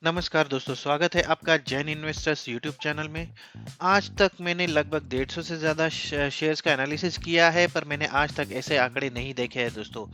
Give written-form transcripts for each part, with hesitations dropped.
नमस्कार दोस्तों, स्वागत है आपका जैन इन्वेस्टर्स यूट्यूब चैनल में। आज तक मैंने लगभग 150 से ज़्यादा शेयर्स का एनालिसिस किया है, पर मैंने आज तक ऐसे आंकड़े नहीं देखे हैं दोस्तों।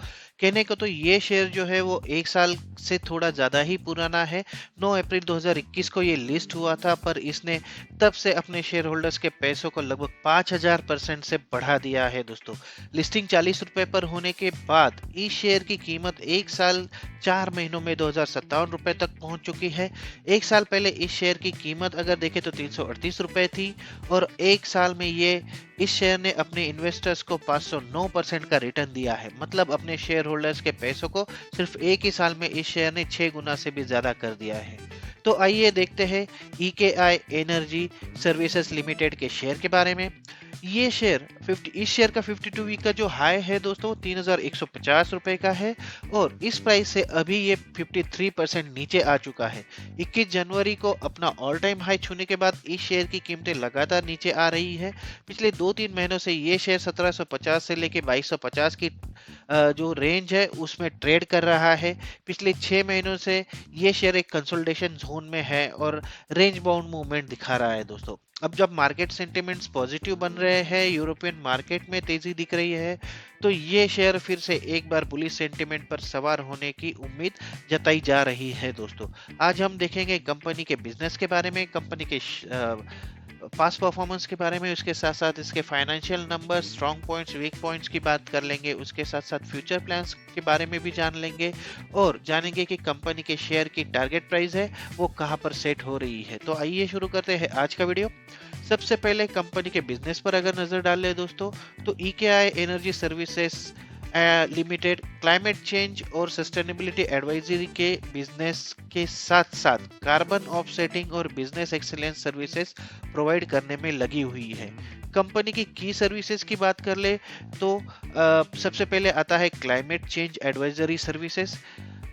कहने को तो ये शेयर जो है वो 1 साल से थोड़ा ज़्यादा ही पुराना है। 9 अप्रैल 2021 को ये लिस्ट हुआ था, पर इसने तब से अपने शेयर होल्डर्स के पैसों को लगभग 5000% से बढ़ा दिया है दोस्तों। लिस्टिंग 40 रुपए पर होने के बाद इस शेयर की कीमत 1 साल 4 महीनों में 2057 रुपए तक पहुंच चुकी है। 1 साल पहले इस शेयर की कीमत अगर देखें तो 338 रुपए थी, और 1 साल में ये इस शेयर ने अपने इन्वेस्टर्स को 509% का रिटर्न दिया है। मतलब अपने शेयर होल्डर्स के पैसों को सिर्फ एक ही साल में इस शेयर ने 6 गुना से भी ज्यादा कर दिया है। तो आइए देखते हैं EKI एनर्जी सर्विसेज लिमिटेड के शेयर के बारे में। ये शेयर 50 इस शेयर का 52 वीक का जो हाई है दोस्तों 3150 रुपए का है, और इस प्राइस से अभी ये 53% नीचे आ चुका है। 21 जनवरी को अपना ऑल टाइम हाई छूने के बाद इस शेयर की कीमतें लगातार नीचे आ रही है। पिछले 2-3 महीनों से ये शेयर 1750 से लेके 2250 की जो रेंज है उसमें ट्रेड कर रहा है। पिछले 6 महीनों से ये शेयर एक कंसोलिडेशन जोन में है और रेंज बाउंड मूवमेंट दिखा रहा है दोस्तों। अब जब मार्केट सेंटिमेंट्स पॉजिटिव बन रहे हैं, यूरोपियन मार्केट में तेजी दिख रही है, तो ये शेयर फिर से एक बार बुलिश सेंटिमेंट पर सवार होने की उम्मीद जताई जा रही है दोस्तों। आज हम देखेंगे कंपनी के बिजनेस के बारे में, कंपनी के पास्ट परफॉर्मेंस के बारे में, उसके साथ साथ इसके financial number, strong points, weak points की बात कर लेंगे। उसके साथ साथ फ्यूचर प्लान्स के बारे में भी जान लेंगे, और जानेंगे कि कंपनी के शेयर की टारगेट प्राइस है वो कहां पर सेट हो रही है। तो आइए शुरू करते हैं आज का वीडियो। सबसे पहले कंपनी के बिजनेस पर अगर नजर डाल ले दोस्तों, तो EKI energy services limited climate change और सस्टेनेबिलिटी एडवाइजरी के बिजनेस के साथ साथ कार्बन ऑफसेटिंग और बिजनेस एक्सीलेंस सर्विसेज प्रोवाइड करने में लगी हुई है। कंपनी की सर्विसेज की बात कर ले तो सबसे पहले आता है क्लाइमेट चेंज एडवाइजरी सर्विसेज।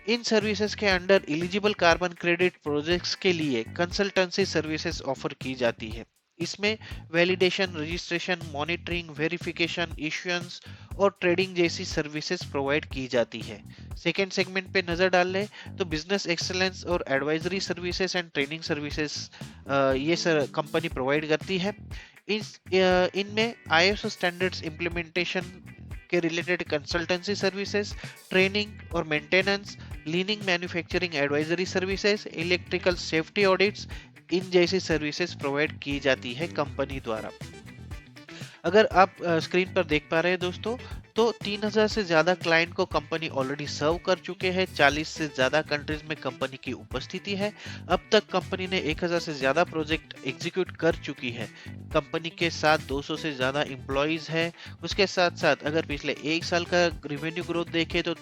इन सर्विसेज के under eligible carbon credit projects के लिए कंसल्टेंसी सर्विसेज ऑफर की जाती है। इसमें validation, registration, monitoring, verification, insurance और ट्रेडिंग जैसी सर्विसेज प्रोवाइड की जाती है। सेकेंड सेगमेंट पे नजर डाल ले तो बिजनेस एक्सेलेंस और advisory services and training services ये कंपनी प्रोवाइड करती है। इनमें ISO स्टैंडर्ड्स इम्प्लीमेंटेशन के रिलेटेड कंसल्टेंसी सर्विसेज, ट्रेनिंग और maintenance, leaning manufacturing advisory services, electrical safety audits, इन जैसी सर्विसेज प्रोवाइड की जाती है कंपनी द्वारा। अगर आप स्क्रीन पर देख पा रहे हैं दोस्तों, तो 3000 से ज्यादा क्लाइंट को कंपनी ऑलरेडी सर्व कर चुके हैं। 40 से ज्यादा कंट्रीज में कंपनी की उपस्थिति है। अब तक कंपनी ने 1000 से ज्यादा प्रोजेक्ट एग्जीक्यूट कर चुकी है। कंपनी के साथ 200 से ज्यादा एम्प्लॉइज है। उसके साथ साथ अगर पिछले एक साल का रिवेन्यू ग्रोथ देखे तो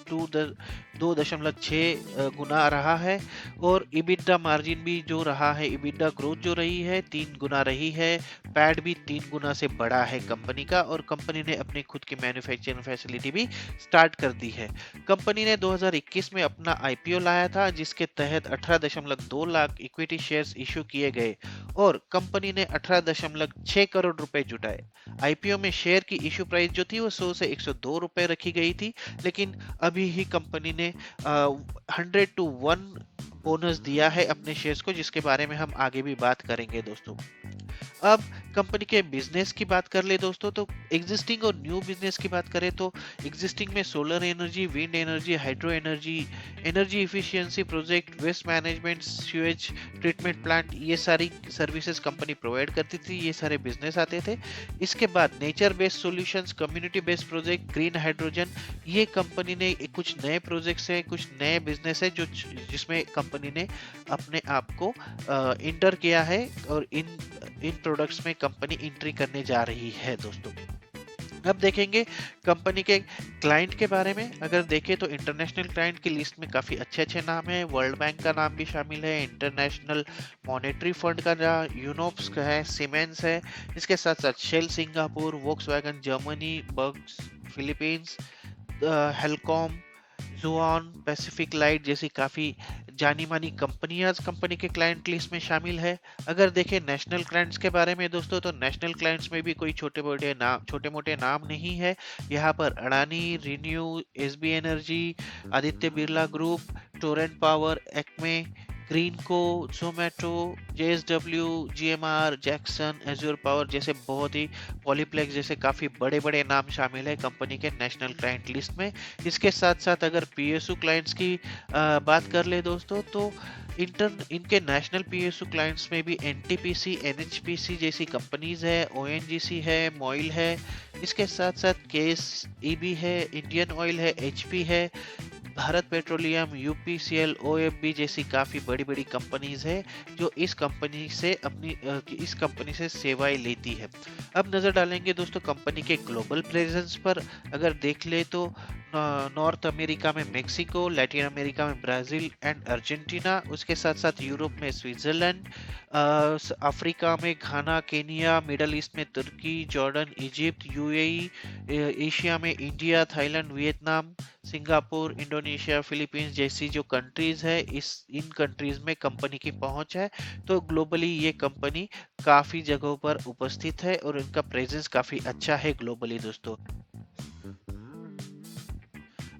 2.6 गुना रहा है, और EBITDA मार्जिन भी जो रहा है, EBITDA ग्रोथ जो रही है 3 गुना रही है। पैड भी 3 गुना से बढ़ा है कंपनी का, और कंपनी ने अपनी खुद की मैन्युफैक्चरिंग फैसिलिटी भी स्टार्ट कर दी है। कंपनी ने 2021 में अपना IPO लाया था, जिसके तहत 18.2 लाख इक्विटी शेयर्स इशू किए गए, और कंपनी ने 18.6 करोड़ रुपए जुटाए। IPO में शेयर की इशू प्राइस जो थी वो 100 से 102 रुपए रखी गई थी, लेकिन अभी ही कंपनी ने 100:1 बोनस दिया है अपने शेयर्स को, जिसके बारे में हम आगे भी बात करेंगे दोस्तों। अब कंपनी के बिजनेस की बात कर ले दोस्तों, तो एग्जिस्टिंग और न्यू बिजनेस की बात करें तो एग्जिस्टिंग में solar energy, wind energy, hydro energy, energy efficiency project, waste management, sewage treatment plant, ये सारी सर्विसेज कंपनी प्रोवाइड करती थी। ये सारे बिजनेस आते थे। इसके बाद nature based solutions, community based project, green hydrogen, ये कंपनी ने कुछ नए प्रोजेक्ट्स है, कुछ नए बिजनेस है जो जिसमें कंपनी ने अपने आप को इंटर किया है, और इन प्रोडक्ट्स में कंपनी एंट्री करने जा रही है दोस्तों। अब देखेंगे कंपनी के क्लाइंट के बारे में। अगर देखें तो इंटरनेशनल क्लाइंट की लिस्ट में काफी अच्छे अच्छे नाम है। वर्ल्ड बैंक का नाम भी शामिल है, इंटरनेशनल मॉनेटरी फंड का, यूनोप्स का है, सीमेंस है। इसके साथ साथ शेल सिंगापुर, वोक्सवैगन जर्मनी, बग्स Philippines, Helcom, Juan, Pacific light जैसी काफी जानी मानी कंपनियां कंपनी के क्लाइंट लिस्ट में शामिल है। अगर देखें नेशनल क्लाइंट्स के बारे में दोस्तों, तो नेशनल क्लाइंट्स में भी कोई छोटे मोटे नाम नहीं है। यहाँ पर Adani, renew, SB energy, Aditya Birla group, Torrent power, Acme, Greenko, Zomato, JSW, GMR, Jackson, Azure power जैसे बहुत ही पॉलीप्लेक्स जैसे काफ़ी बड़े-बड़े नाम शामिल है कंपनी के नेशनल क्लाइंट लिस्ट में। इसके साथ-साथ अगर पीएसयू क्लाइंट्स की बात कर ले दोस्तों, तो इनके नेशनल पीएसयू क्लाइंट्स में भी एनटीपीसी, एनएचपीसी जैसी कंपनीज़ है, ओएनजीसी है, मॉइल है। इसके साथ-साथ केएसईबी है, इंडियन ऑयल है, एचपी है, भारत पेट्रोलियम, यूपीसीएल, ओएफबी जैसी काफ़ी बड़ी-बड़ी कंपनीज़ है, जो इस कंपनी से सेवाएँ लेती है। अब नज़र डालेंगे दोस्तों कंपनी के ग्लोबल प्रेज़ेंस पर। अगर देख लें तो नॉर्थ अमेरिका में मेक्सिको, लैटिन अमेरिका में ब्राज़ील एंड अर्जेंटीना, उसके साथ-साथ यूरोप में स्विट्ज़रलैंड, अफ्रीका में घाना, केनिया, मिडल ईस्ट में तुर्की, जॉर्डन, इजिप्ट, यूएई, एशिया में India, Thailand, Vietnam, Singapore, Indonesia, Philippines जैसी जो कंट्रीज है, इस इन कंट्रीज में कंपनी की पहुंच है। तो ग्लोबली ये कंपनी काफी जगहों पर उपस्थित है और इनका प्रेजेंस काफी अच्छा है ग्लोबली दोस्तों।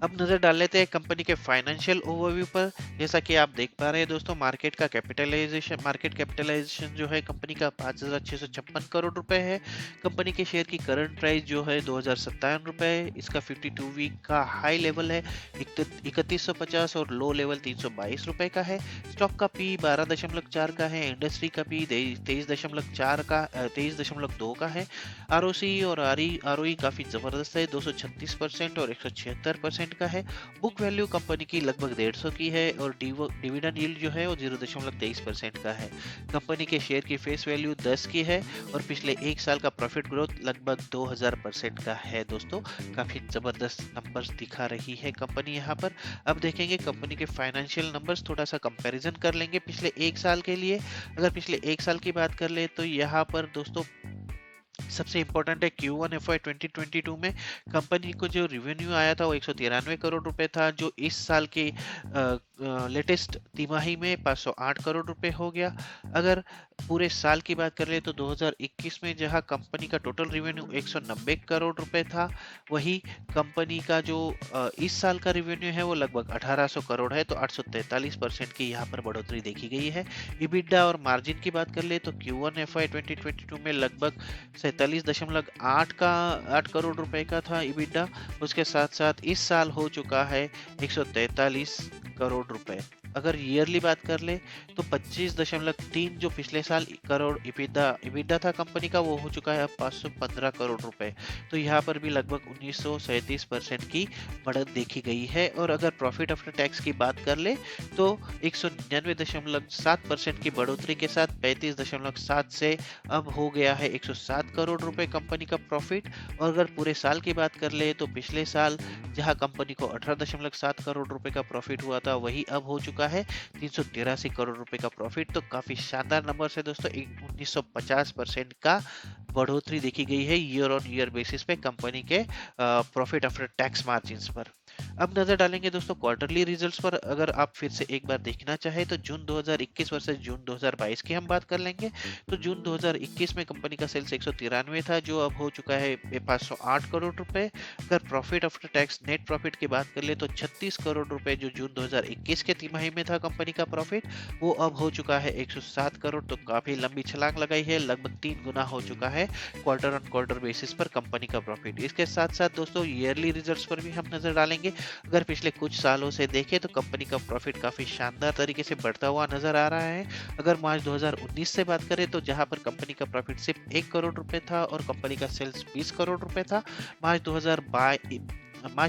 अब नजर डाल लेते हैं कंपनी के फाइनेंशियल ओवरव्यू पर। जैसा कि आप देख पा रहे हैं दोस्तों, मार्केट कैपिटलाइजेशन जो है कंपनी का 5,656 करोड़ रुपए है। कंपनी के शेयर की करंट प्राइस जो है 2,057 रुपए है। इसका 52 वीक का हाई लेवल है 3150 और लो लेवल 322 रुपए का है। स्टॉक का पी 12.4 का है। इंडस्ट्री का पी 23.2 का है। आरओसी और आरओई काफी जबरदस्त है, 236% और 176% का है। बुक वैल्यू कंपनी की लगभग 150 की है और डिविडेंड यील्ड जो है वो 0.23% का है। कंपनी के शेयर की फेस वैल्यू 10 की है और पिछले एक साल का प्रॉफिट ग्रोथ लगभग 2000% का है दोस्तों। काफी जबरदस्त नंबर्स दिखा रही है कंपनी यहाँ पर। अब देखेंगे कंपनी के फाइनेंशियल नंबर्स, थोड़ा सा कंपैरिजन कर लेंगे पिछले एक साल के लिए। अगर पिछले एक साल की बात कर ले तो यहाँ पर दोस्तों सबसे इम्पोर्टेंट है Q1 FY 2022 में कंपनी को जो रिवेन्यू आया था वो 193 करोड़ रुपए था, जो इस साल के लेटेस्ट तिमाही में 508 करोड़ रुपए हो गया। अगर पूरे साल की बात कर ले तो 2021 में जहां कंपनी का टोटल रिवेन्यू 190 करोड़ रुपए था, वही कंपनी का जो इस साल का रिवेन्यू है वो लगभग 1800 करोड़ है, तो 843% की यहाँ पर बढ़ोतरी देखी गई है। इबिडा और मार्जिन की बात कर ले तो Q1 FY 2022 में लगभग 47.8 करोड़ रुपए का था इबिडा। उसके साथ साथ इस साल हो चुका है 143 करोड़ रुपए। अगर ईयरली बात कर ले तो 25.3 जो पिछले साल करोड़ इबिडा था कंपनी का, वो हो चुका है अब 515 करोड़ रुपए। तो यहाँ पर भी लगभग 1937% की बढ़त देखी गई है। और अगर प्रॉफिट आफ्टर टैक्स की बात कर ले तो 199.7% की बढ़ोतरी के साथ 35.7 से अब हो गया है 107 करोड़ रुपए कंपनी का प्रॉफिट। और अगर पूरे साल की बात कर ले तो पिछले साल जहां कंपनी को 18.7 करोड़ रुपए का प्रॉफिट हुआ था, वही अब हो चुका है 383 करोड़ रुपए का प्रॉफिट। तो काफी शानदार नंबर है दोस्तों। 1950% का बढ़ोतरी देखी गई है ईयर ऑन ईयर बेसिस पे कंपनी के प्रॉफिट आफ्टर टैक्स मार्जिन पर। अब नजर डालेंगे दोस्तों क्वार्टरली रिजल्ट्स पर। अगर आप फिर से एक बार देखना चाहे तो जून 2021 वर्सेस जून 2022 की हम बात कर लेंगे। तो जून 2021 में कंपनी का सेल्स 193 था, जो अब हो चुका है 508 करोड़ रुपए। अगर profit after tax net profit की बात कर ले तो 36 करोड़ रुपए जो जून 2021 के तिमाही में था कंपनी का प्रॉफिट, वो अब हो चुका है 107 करोड़। तो काफी लंबी छलांग लगाई है, लगभग 3 गुना हो चुका है क्वार्टर ऑन क्वार्टर बेसिस पर कंपनी का प्रॉफिट। इसके साथ साथ दोस्तों ईयरली रिजल्ट्स पर भी हम नजर डालेंगे। अगर पिछले कुछ सालों से देखें तो कंपनी का प्रॉफिट काफी शानदार तरीके से बढ़ता हुआ नजर आ रहा है। अगर मार्च 2019 से बात करें तो जहां पर कंपनी का प्रॉफिट सिर्फ 1 करोड़ रुपए था और कंपनी का सेल्स 20 करोड़ रुपए था, मार्च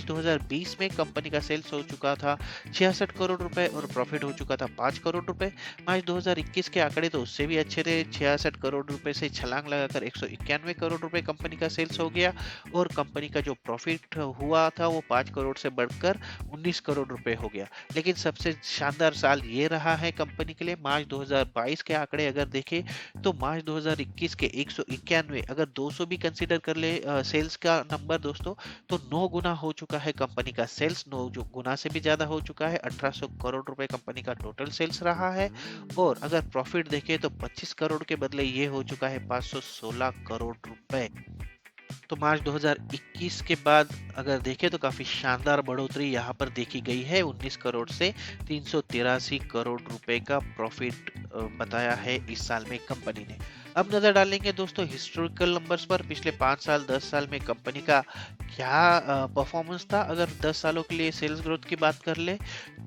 2020 में कंपनी का सेल्स हो चुका था 66 करोड़ रुपए और प्रॉफिट हो चुका था 5 करोड़ रुपए। मार्च 2021 के आंकड़े तो उससे भी अच्छे थे, 66 करोड़ रुपए से छलांग लगाकर 191 करोड़ रुपए कंपनी का सेल्स हो गया और कंपनी का जो प्रॉफिट हुआ था वो 5 करोड़ से बढ़कर 19 करोड़ रुपए हो गया। लेकिन सबसे शानदार साल ये रहा है कंपनी के लिए। मार्च 2022 के आंकड़े अगर देखें तो मार्च 2021 के 191, अगर 200 भी कंसीडर कर ले सेल्स का नंबर दोस्तों, तो 9 गुना हो चुका है कंपनी का सेल्स। 9 जो गुना से भी ज्यादा हो चुका है। 1800 करोड़ रुपए कंपनी का टोटल सेल्स रहा है। और अगर प्रॉफिट देखें तो 25 करोड़ के बदले ये हो चुका है 516 करोड़ रुपए। तो मार्च 2021 के बाद अगर देखें तो काफी शानदार बढ़ोतरी यहाँ पर देखी गई है। 19 करोड़ से 383 करोड़ रुपए का प्रॉफिट बताया है इस साल में कंपनी ने। अब नजर डालेंगे दोस्तों हिस्टोरिकल नंबर्स पर। पिछले 5 साल 10 साल में कंपनी का क्या परफॉर्मेंस था। अगर 10 सालों के लिए सेल्स ग्रोथ की बात कर ले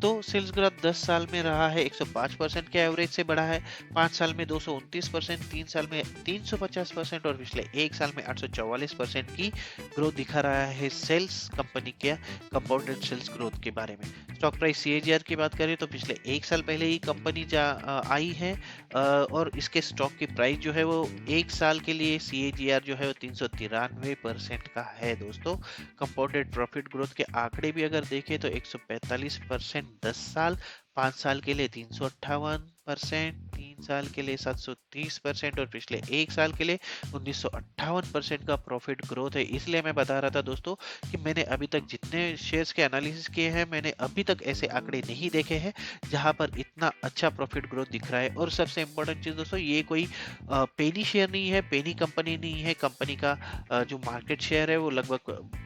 तो सेल्स ग्रोथ 10 साल में रहा है 105% के एवरेज से बढ़ा है। 5 साल में 229%, 3 साल में 350% और पिछले 1 साल में 844% की ग्रोथ दिखा रहा है सेल्स कंपनी के कंपाउंडेड सेल्स ग्रोथ के बारे में। स्टॉक प्राइस सीएजीआर की बात करें तो पिछले 1 साल पहले ही कंपनी आई है और इसके स्टॉक की प्राइस जो है वो 1 साल के लिए सीएजीआर जो है वो 393% का है दोस्तों। कंपाउंडेड प्रॉफिट ग्रोथ के आंकड़े भी अगर देखें तो 145% 10 साल, 5 साल के लिए 358%, 3 साल के लिए 730% और पिछले 1 साल के लिए 1958% का प्रॉफिट ग्रोथ है। इसलिए मैं बता रहा था दोस्तों कि मैंने अभी तक जितने शेयर्स के एनालिसिस किए हैं मैंने अभी तक ऐसे आंकड़े नहीं देखे हैं जहां पर इतना अच्छा प्रॉफिट ग्रोथ दिख रहा है। और सबसे इंपॉर्टेंट चीज दोस्तों ये कोई पेनी शेयर नहीं है, पेनी कंपनी नहीं है। कंपनी का जो मार्केट शेयर है वो लगभग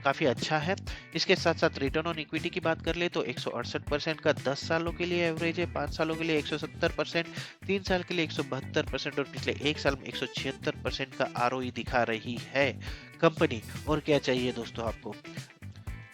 काफी अच्छा है। इसके साथ साथ रिटर्न ऑन इक्विटी की बात कर ले तो 168% का 10 सालों के लिए एवरेज है, 5 सालों के लिए 170%, 3 साल के लिए 172% और पिछले 1 साल में 176% का आरओई दिखा रही है कंपनी। और क्या चाहिए दोस्तों आपको।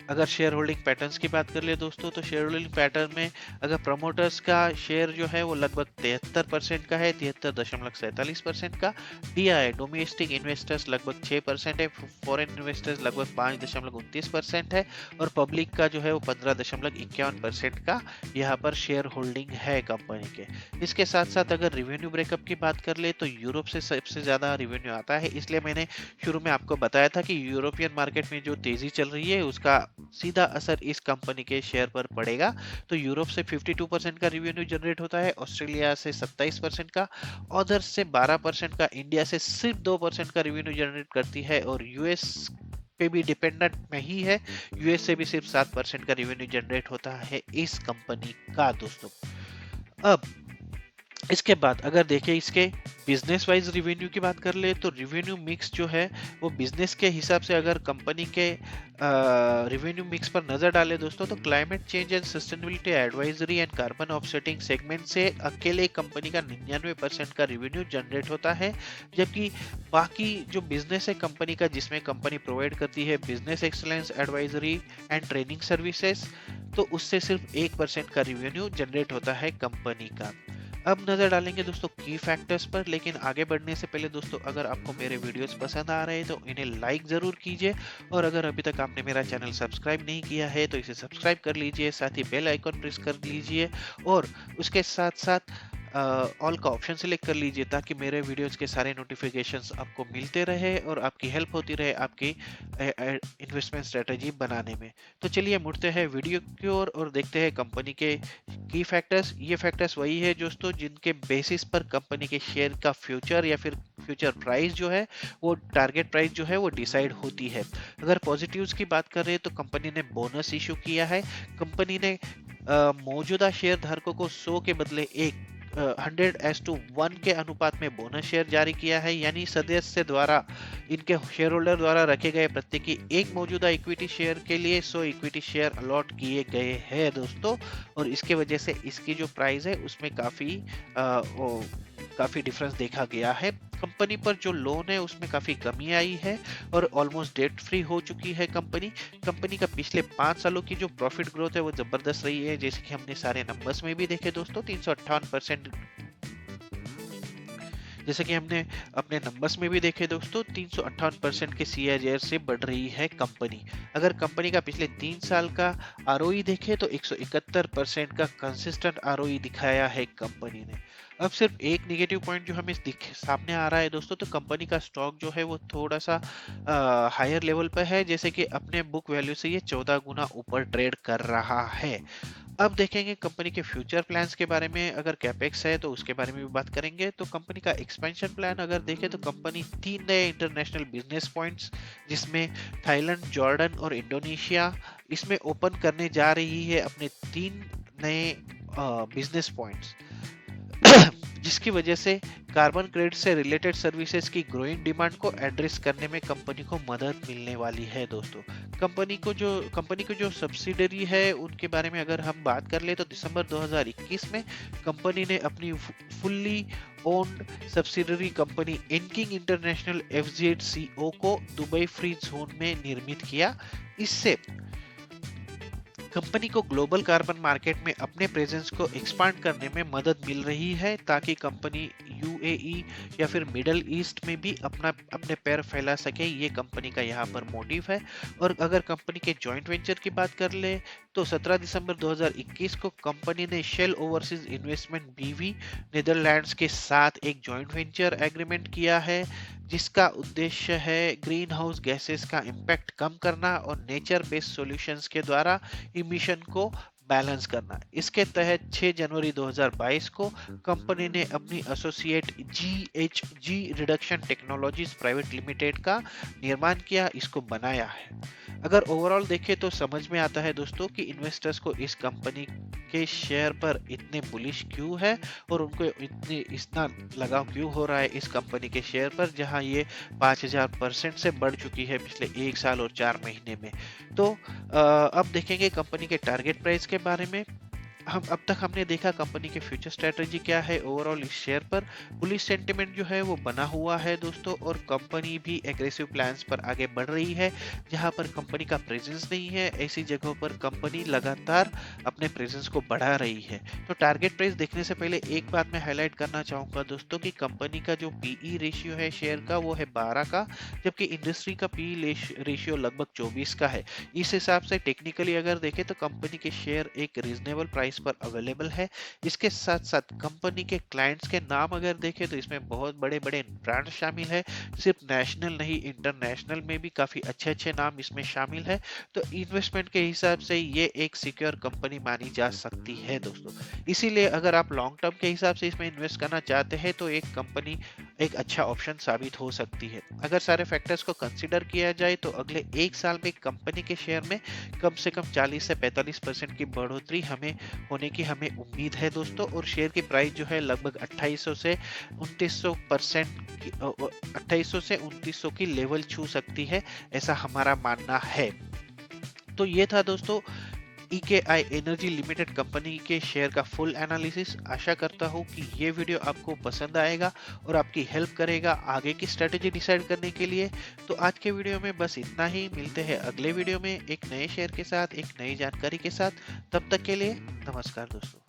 अगर शेयर होल्डिंग पैटर्न्स की बात कर ले दोस्तों तो शेयर होल्डिंग पैटर्न में अगर प्रमोटर्स का शेयर जो है वो लगभग 73% का है, 73.47% का। डीआई डोमेस्टिक इन्वेस्टर्स लगभग 6% है, फॉरेन इन्वेस्टर्स लगभग 5.29% है और पब्लिक का जो है वो 15.51% का यहाँ पर शेयर होल्डिंग है कंपनी के। इसके साथ साथ अगर रिवेन्यू ब्रेकअप की बात कर ले तो यूरोप से सबसे ज्यादा रिवेन्यू आता है। इसलिए मैंने शुरू में आपको बताया था कि यूरोपियन मार्केट में जो तेजी चल रही है उसका सीधा असर इस कंपनी के शेयर पर पड़ेगा। तो यूरोप से 52% का रिवेन्यू जनरेट होता है, ऑस्ट्रेलिया से 27% का, अदर्स से 12% का, इंडिया से सिर्फ 2% का रिवेन्यू जनरेट करती है और यूएस पे भी डिपेंडेंट नहीं है, यूएस से भी सिर्फ 7% का रिवेन्यू जनरेट होता है इस कंपनी का दोस्तों। अब इसके बाद अगर देखें इसके बिजनेस वाइज रिवेन्यू की बात कर ले तो रिवेन्यू मिक्स जो है वो बिजनेस के हिसाब से अगर कंपनी के रिवेन्यू मिक्स पर नजर डाले दोस्तों तो climate change and sustainability advisory and carbon offsetting segment से अकेले कंपनी का 99% का रिवेन्यू जनरेट होता है। जबकि बाकी जो बिजनेस है कंपनी का जिसमें कंपनी प्रोवाइड करती है business excellence advisory and training services तो उससे सिर्फ 1% का रिवेन्यू जनरेट होता है कंपनी का। अब नजर डालेंगे दोस्तों की फैक्टर्स पर। लेकिन आगे बढ़ने से पहले दोस्तों अगर आपको मेरे वीडियोस पसंद आ रहे हैं तो इन्हें लाइक जरूर कीजिए और अगर अभी तक आपने मेरा चैनल सब्सक्राइब नहीं किया है तो इसे सब्सक्राइब कर लीजिए, साथ ही बेल आइकन प्रेस कर लीजिए और उसके साथ साथ ऑल का ऑप्शन सिलेक्ट कर लीजिए ताकि मेरे वीडियोस के सारे नोटिफिकेशंस आपको मिलते रहे और आपकी हेल्प होती रहे आपकी इन्वेस्टमेंट स्ट्रेटजी बनाने में। तो चलिए मुड़ते हैं वीडियो की ओर और देखते हैं कंपनी के की फैक्टर्स। ये फैक्टर्स वही है दोस्तों जिनके बेसिस पर कंपनी के शेयर का फ्यूचर या फिर फ्यूचर प्राइस जो है वो टारगेट प्राइस जो है वो डिसाइड होती है। अगर पॉजिटिव्स की बात करें तो कंपनी ने बोनस इशू किया है। कंपनी ने मौजूदा शेयर धारकों को 100 के बदले 100:1 के अनुपात में बोनस शेयर जारी किया है, यानी सदस्य द्वारा इनके शेयर होल्डर द्वारा रखे गए प्रत्येक एक मौजूदा इक्विटी शेयर के लिए 100 इक्विटी शेयर अलॉट किए गए हैं दोस्तों। और इसके वजह से इसकी जो प्राइस है उसमें काफी डिफरेंस देखा गया है। कंपनी पर जो लोन है उसमें काफी कमी आई है और ऑलमोस्ट डेट फ्री हो चुकी है कंपनी। कंपनी का पिछले 5 सालों की जो प्रॉफिट ग्रोथ है वो जबरदस्त रही है, जैसे कि हमने सारे नंबर्स में भी देखे दोस्तों। 358%, जैसे कि हमने अपने नंबर्स में भी देखे दोस्तों, 358% के सीएजीआर से बढ़ रही है कंपनी। अगर कंपनी का पिछले 3 साल का आरओई देखे तो 171% का कंसिस्टेंट आरओई दिखाया है कंपनी ने। अब सिर्फ एक नेगेटिव पॉइंट जो हमें सामने आ रहा है दोस्तों, तो कंपनी का स्टॉक जो है वो थोड़ा सा हायर लेवल पर है, जैसे कि अपने बुक वैल्यू से ये 14 गुना ऊपर ट्रेड कर रहा है। अब देखेंगे कंपनी के फ्यूचर प्लान्स के बारे में। अगर कैपेक्स है तो उसके बारे में भी बात करेंगे। तो कंपनी का एक्सपेंशन प्लान अगर देखें तो कंपनी 3 नए इंटरनेशनल बिजनेस पॉइंट्स जिसमें थाईलैंड, जॉर्डन और इंडोनेशिया इसमें ओपन करने जा रही है अपने 3 नए बिजनेस पॉइंट्स जिसकी वजह से कार्बन क्रेडिट से रिलेटेड सर्विसेज की ग्रोइंग डिमांड को एड्रेस करने में कंपनी को मदद मिलने वाली है दोस्तों। कंपनी को जो सब्सिडरी है उनके बारे में अगर हम बात कर ले तो दिसंबर 2021 में कंपनी ने अपनी fully owned subsidiary company Enking international FZCO को दुबई फ्री जोन में निर्मित किया। इससे कंपनी को ग्लोबल कार्बन मार्केट में अपने प्रेजेंस को एक्सपांड करने में मदद मिल रही है, ताकि कंपनी यूएई या फिर मिडल ईस्ट में भी अपने पैर फैला सके। ये कंपनी का यहाँ पर मोटिव है। और अगर कंपनी के जॉइंट वेंचर की बात कर ले तो 17 दिसंबर 2021 को कंपनी ने शेल ओवरसीज इन्वेस्टमेंट बीवी नीदरलैंड्स के साथ एक जॉइंट वेंचर एग्रीमेंट किया है, जिसका उद्देश्य है ग्रीन हाउस गैसेस का इम्पैक्ट कम करना और नेचर बेस्ड सॉल्यूशंस के द्वारा इमिशन को बैलेंस करना। इसके तहत 6 जनवरी 2022 को कंपनी ने अपनी associate GHG reduction technologies private limited का निर्माण किया, इसको बनाया है। अगर ओवरऑल देखें तो समझ में आता है दोस्तों कि इन्वेस्टर्स को इस कंपनी के शेयर पर इतने बुलिश क्यों है और उनको इतना लगाव क्यों हो रहा है इस कंपनी के शेयर पर, जहां ये 5000% से बढ़ चुकी है पिछले 1 साल और 4 महीने में। तो अब देखेंगे कंपनी के टारगेट प्राइस के बारे में। अब तक हमने देखा कंपनी के फ्यूचर स्ट्रेटजी क्या है ओवरऑल इस शेयर पर। बुलिश सेंटिमेंट जो है वो बना हुआ है दोस्तों, और कंपनी भी एग्रेसिव प्लान्स पर आगे बढ़ रही है। जहां पर कंपनी का प्रेजेंस नहीं है, ऐसी जगहों पर कंपनी लगातार अपने प्रेजेंस को बढ़ा रही है। तो टारगेट प्राइस देखने से पहले एक बात मैं हाईलाइट करना चाहूंगा दोस्तों कि कंपनी का जो पीई रेशियो है शेयर का वो है 12 का, जबकि इंडस्ट्री का पीई रेशियो लगभग 24 का है। इस हिसाब से टेक्निकली अगर देखें तो कंपनी के शेयर एक रीजनेबल प्राइस पर अवेलेबल है। इसके साथ साथ कंपनी के क्लाइंट्स के नाम अगर देखें तो इसमें बहुत बड़े बड़े ब्रांड शामिल है, सिर्फ नेशनल नहीं इंटरनेशनल में भी काफी अच्छे अच्छे नाम इसमें शामिल है। तो इन्वेस्टमेंट के हिसाब से ये एक सिक्योर कंपनी मानी जा सकती है दोस्तों। इसीलिए अगर आप लॉन्ग टर्म के हिसाब से इसमें इन्वेस्ट करना चाहते हैं तो एक कंपनी एक अच्छा ऑप्शन साबित हो सकती है। अगर सारे फैक्टर्स को कंसिडर किया जाए तो अगले 1 साल में कंपनी के शेयर में कम से कम 40 से 45% की बढ़ोतरी होने की हमें उम्मीद है दोस्तों। और शेयर की प्राइस जो है लगभग 2800 से 2900 की लेवल छू सकती है, ऐसा हमारा मानना है। तो ये था दोस्तों EKI एनर्जी लिमिटेड कंपनी के शेयर का फुल एनालिसिस। आशा करता हूँ कि ये वीडियो आपको पसंद आएगा और आपकी हेल्प करेगा आगे की स्ट्रेटेजी डिसाइड करने के लिए। तो आज के वीडियो में बस इतना ही। मिलते हैं अगले वीडियो में एक नए शेयर के साथ, एक नई जानकारी के साथ। तब तक के लिए नमस्कार दोस्तों।